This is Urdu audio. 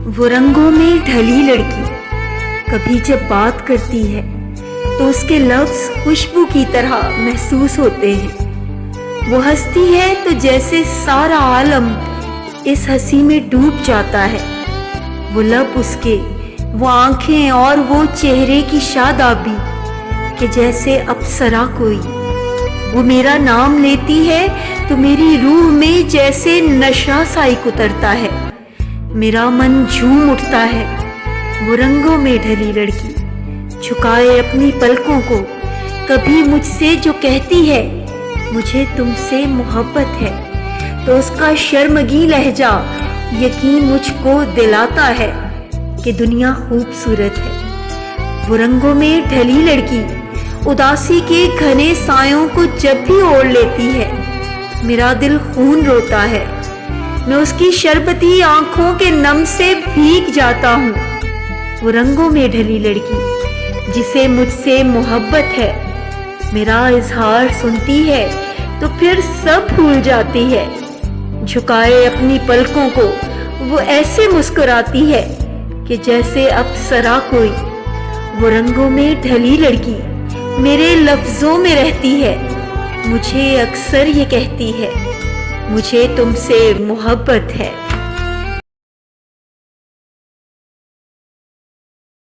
وہ رنگوں میں ڈھلی لڑکی کبھی جب بات کرتی ہے تو اس کے لفظ خوشبو کی طرح محسوس ہوتے ہیں۔ وہ ہنستی ہے تو جیسے سارا عالم اس ہنسی میں ڈوب جاتا ہے۔ وہ لب اس کے، وہ آنکھیں اور وہ چہرے کی شادابی کہ جیسے اپسرا کوئی۔ وہ میرا نام لیتی ہے تو میری روح میں جیسے نشہ سائق اترتا ہے، میرا من جھوم اٹھتا ہے۔ وہ رنگوں میں ڈھلی لڑکی جھکائے اپنی پلکوں کو کبھی مجھ سے جو کہتی ہے مجھے تم سے محبت ہے، تو اس کا شرمگی لہجہ یقین مجھ کو دلاتا ہے کہ دنیا خوبصورت ہے۔ وہ رنگوں میں ڈھلی لڑکی اداسی کے گھنے سایوں کو جب بھی اوڑھ لیتی ہے میرا دل خون روتا ہے، میں اس کی شربتی آنکھوں کے نم سے بھیگ جاتا ہوں۔ وہ رنگوں میں ڈھلی لڑکی جسے مجھ سے محبت ہے، میرا اظہار سنتی ہے تو پھر سب بھول جاتی ہے۔ جھکائے اپنی پلکوں کو وہ ایسے مسکراتی ہے کہ جیسے اپسرا کوئی۔ وہ رنگوں میں ڈھلی لڑکی میرے لفظوں میں رہتی ہے، مجھے اکثر یہ کہتی ہے مجھے تم سے محبت ہے۔